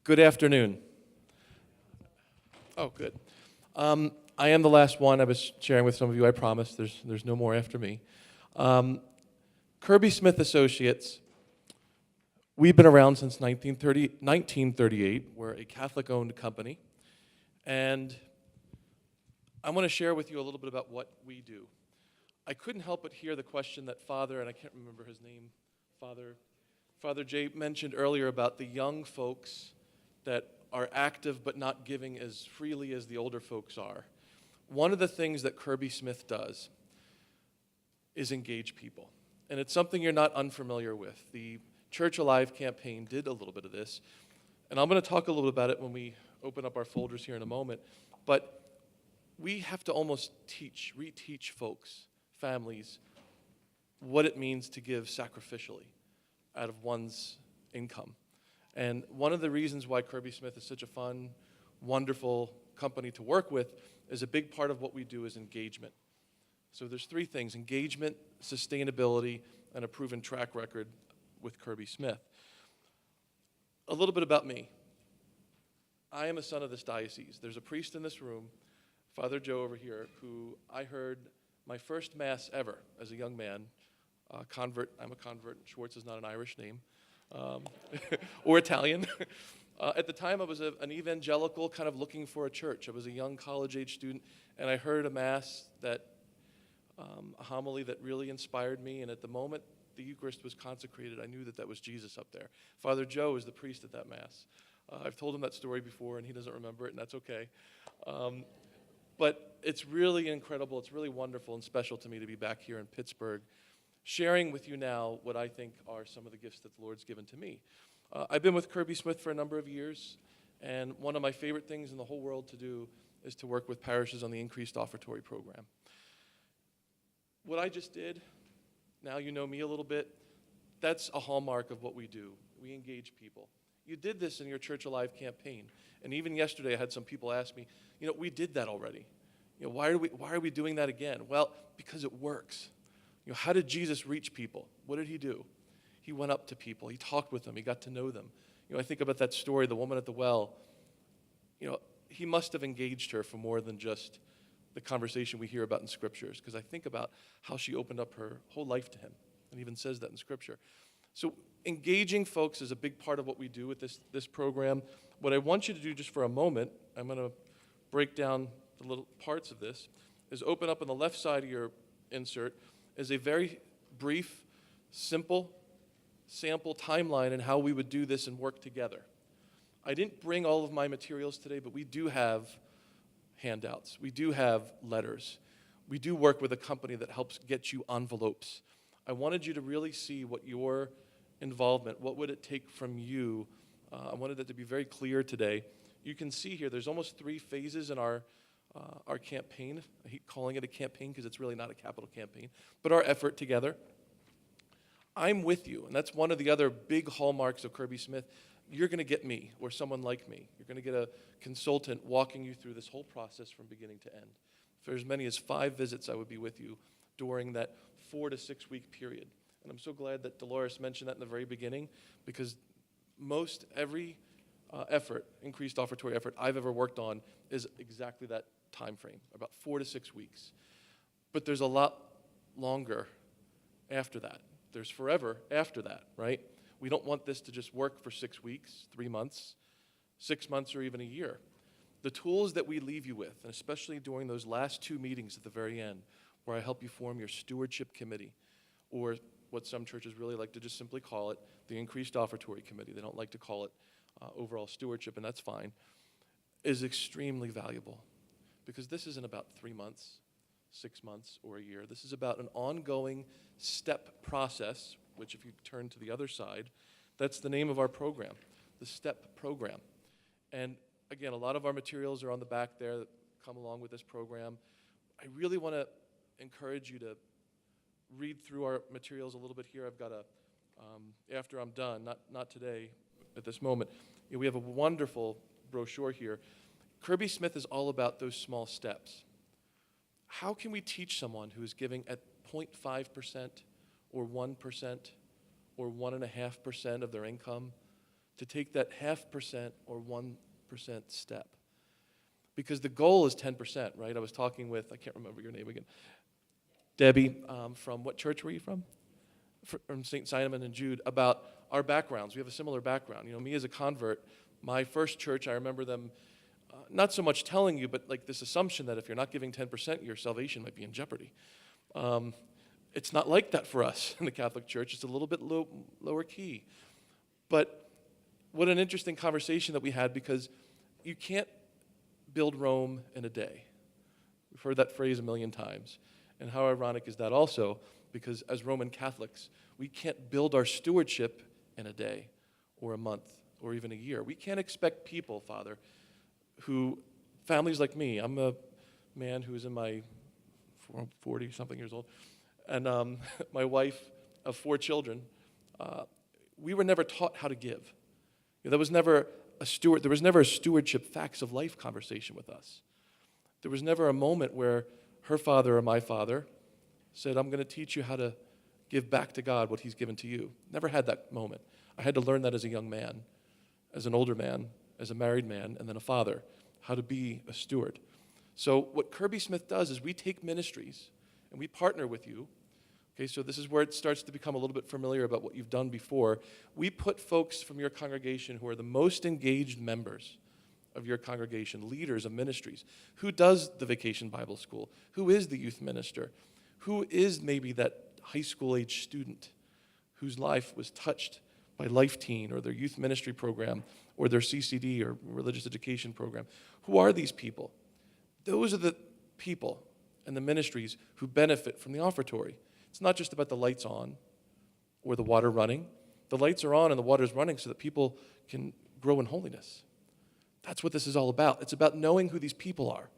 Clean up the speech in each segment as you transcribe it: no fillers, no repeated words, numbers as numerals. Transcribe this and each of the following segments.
Good afternoon. Oh, good. I am the last one. I was sharing with some of you, I promise. There's no more after me. Kirby Smith Associates, we've been around since 1938. We're a Catholic-owned company. And I want to share with you a little bit about what we do. I couldn't help but hear the question that Father, and I can't remember his name, Father Jay mentioned earlier about the young folks that are active but not giving as freely as the older folks are. One of the things that Kirby Smith does is engage people. And it's something you're not unfamiliar with. The Church Alive campaign did a little bit of this. And I'm going to talk a little bit about it when we open up our folders here in a moment. But we have to almost reteach folks, families, what it means to give sacrificially out of one's income. And one of the reasons why Kirby Smith is such a fun, wonderful company to work with is a big part of what we do is engagement. So there's three things: engagement, sustainability, and a proven track record with Kirby Smith. A little bit about me. I am a son of this diocese. There's a priest in this room, Father Joe over here, who I heard my first Mass ever as a young man. Convert. I'm a convert. Schwartz is not an Irish name. Or Italian. At the time, I was an evangelical, kind of looking for a church. I was a young college-age student, and I heard a Mass a homily that really inspired me, and at the moment the Eucharist was consecrated, I knew that that was Jesus up there. Father Joe is the priest at that Mass. I've told him that story before, and he doesn't remember it, and that's okay. But it's really incredible, it's really wonderful and special to me to be back here in Pittsburgh, sharing with you now what I think are some of the gifts that the Lord's given to me. I've been with Kirby Smith for a number of years, and one of my favorite things in the whole world to do is to work with parishes on the increased offertory program. What I just did, now you know me a little bit, that's a hallmark of what we do. We engage people. You did this in your Church Alive campaign, and even yesterday I had some people ask me, we did that already. Why are we doing that again? Well, because it works. How did Jesus reach people? What did he do? He went up to people. He talked with them. He got to know them. I think about that story, the woman at the well. He must have engaged her for more than just the conversation we hear about in scriptures, because I think about how she opened up her whole life to him, and even says that in scripture. So engaging folks is a big part of what we do with this program. What I want you to do just for a moment, I'm going to break down the little parts of this, is open up on the left side of your insert is a very brief, simple sample timeline in how we would do this and work together. I didn't bring all of my materials today, but we do have handouts. We do have letters. We do work with a company that helps get you envelopes. I wanted you to really see what your involvement, what would it take from you. I wanted it to be very clear today. You can see here there's almost 3 phases in our campaign. I hate calling it a campaign because it's really not a capital campaign, but our effort together. I'm with you, and that's one of the other big hallmarks of Kirby Smith. You're going to get me, or someone like me. You're going to get a consultant walking you through this whole process from beginning to end. For as many as 5 visits, I would be with you during that 4 to 6 week period. And I'm so glad that Dolores mentioned that in the very beginning, because most every increased offertory effort I've ever worked on is exactly that time frame, about 4 to 6 weeks. But there's a lot longer after that. There's forever after that, right? We don't want this to just work for 6 weeks, 3 months, 6 months, or even a year. The tools that we leave you with, and especially during those last 2 meetings at the very end, where I help you form your stewardship committee, or what some churches really like to just simply call it the increased offertory committee. They don't like to call it overall stewardship, and that's fine, is extremely valuable. Because this isn't about 3 months, 6 months, or a year. This is about an ongoing step process, which if you turn to the other side, that's the name of our program, the STEP program. And again, a lot of our materials are on the back there that come along with this program. I really want to encourage you to read through our materials a little bit here. I've got after I'm done, not today, at this moment, we have a wonderful brochure here. Kirby Smith is all about those small steps. How can we teach someone who is giving at 0.5% or 1% or 1.5% of their income to take that 0.5% or 1% step. Because the goal is 10%, right? I was talking with, I can't remember your name again, Debbie, from what church were you from? From St. Simon and Jude, about our backgrounds. We have a similar background. You know, me as a convert, my first church, I remember them not so much telling you, but like this assumption that if you're not giving 10%, your salvation might be in jeopardy. It's not like that for us in the Catholic Church. It's a little bit lower key. But what an interesting conversation that we had, because you can't build Rome in a day. We've heard that phrase a million times. And how ironic is that also, because as Roman Catholics, we can't build our stewardship in a day or a month or even a year. We can't expect people, Father, families like me, I'm a man who's in my 40-something years old, and my wife of 4 children, we were never taught how to give. You know, there was never a stewardship facts of life conversation with us. There was never a moment where her father or my father said, I'm going to teach you how to give back to God what he's given to you. Never had that moment. I had to learn that as a young man, as an older man, as a married man, and then a father, how to be a steward. So what Kirby Smith does is we take ministries and we partner with you. Okay, so this is where it starts to become a little bit familiar about what you've done before. We put folks from your congregation who are the most engaged members of your congregation, leaders of ministries. Who does the Vacation Bible School? Who is the youth minister? Who is maybe that high school age student whose life was touched by Life Teen or their youth ministry program or their CCD or religious education program? Who are these people? Those are the people and the ministries who benefit from the offertory. It's not just about the lights on or the water running. The lights are on and the water's running so that people can grow in holiness. That's what this is all about. It's about knowing who these people are.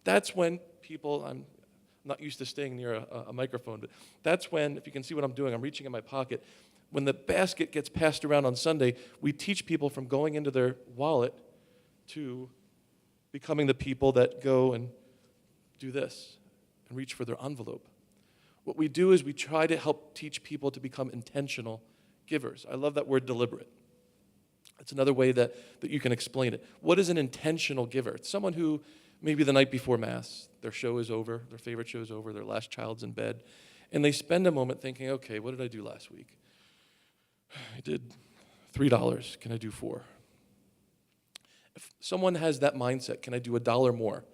That's when people, I'm not used to staying near a microphone, but that's when, if you can see what I'm doing, I'm reaching in my pocket. When the basket gets passed around on Sunday, we teach people from going into their wallet to becoming the people that go and do this and reach for their envelope. What we do is we try to help teach people to become intentional givers. I love that word deliberate. It's another way that you can explain it. What is an intentional giver? It's someone who maybe the night before Mass, their show is over, their favorite show is over, their last child's in bed, and they spend a moment thinking, okay, what did I do last week? I did $3. Can I do $4? If someone has that mindset, can I do $1 more?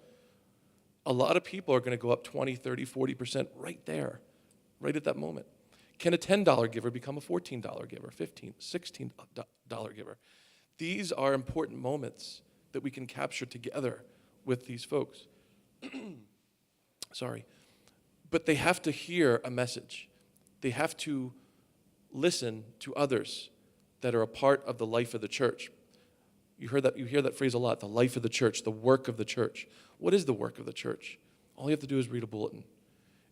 A lot of people are going to go up 20, 30, 40% right there, right at that moment. Can a $10 giver become a $14 giver, $15, $16 giver? These are important moments that we can capture together with these folks. Sorry. But they have to hear a message. They have to listen to others that are a part of the life of the church. You hear that phrase a lot, the life of the church, the work of the church. What is the work of the church? All you have to do is read a bulletin.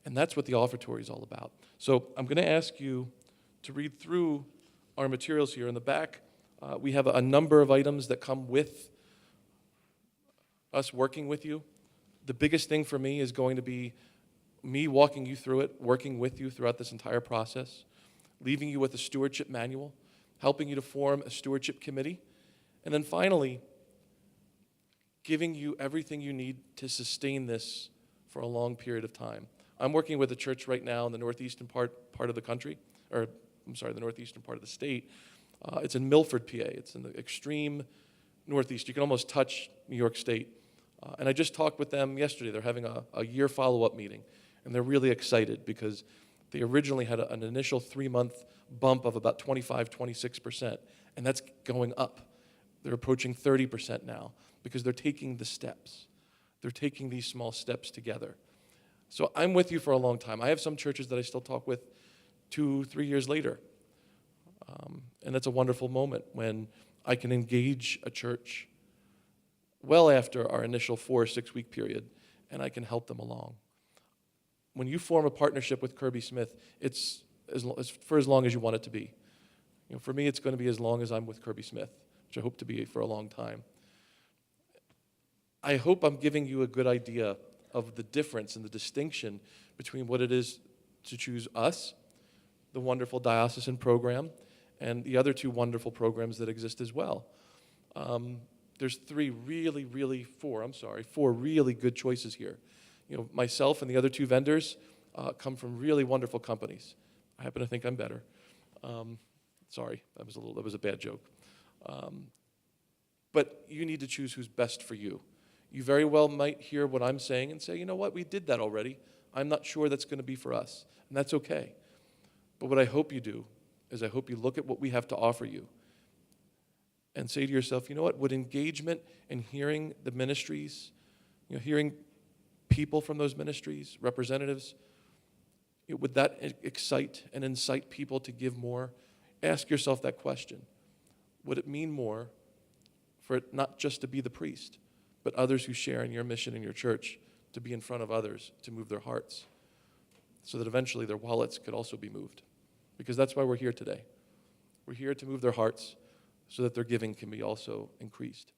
And that's what the offertory is all about. So I'm going to ask you to read through our materials here. In the back, we have a number of items that come with us working with you. The biggest thing for me is going to be me walking you through it, working with you throughout this entire process, leaving you with a stewardship manual, helping you to form a stewardship committee, and then finally, giving you everything you need to sustain this for a long period of time. I'm working with a church right now in the northeastern part of the country, the northeastern part of the state. It's in Milford, PA. It's in the extreme northeast. You can almost touch New York State. And I just talked with them yesterday. They're having a year follow-up meeting, and they're really excited because they originally had an initial 3-month bump of about 25, 26%, and that's going up. They're approaching 30% now because they're taking the steps. They're taking these small steps together. So I'm with you for a long time. I have some churches that I still talk with 2-3 years later. And it's a wonderful moment when I can engage a church well after our initial 4 or 6 week period, and I can help them along. When you form a partnership with Kirby Smith, it's for as long as you want it to be. You know, for me, it's going to be as long as I'm with Kirby Smith, which I hope to be for a long time. I hope I'm giving you a good idea of the difference and the distinction between what it is to choose us, the wonderful diocesan program, and the other two wonderful programs that exist as well. There's four really good choices here. You know, myself and the other two vendors come from really wonderful companies. I happen to think I'm better. Sorry, that was a bad joke. But you need to choose who's best for you. You very well might hear what I'm saying and say, you know what, we did that already. I'm not sure that's going to be for us, and that's okay. But what I hope you do is I hope you look at what we have to offer you and say to yourself, you know what, would engagement in hearing the ministries, you know, hearing people from those ministries, representatives, would that excite and incite people to give more? Ask yourself that question. Would it mean more for it not just to be the priest, but others who share in your mission in your church to be in front of others, to move their hearts, so that eventually their wallets could also be moved? Because that's why we're here today. We're here to move their hearts so that their giving can be also increased.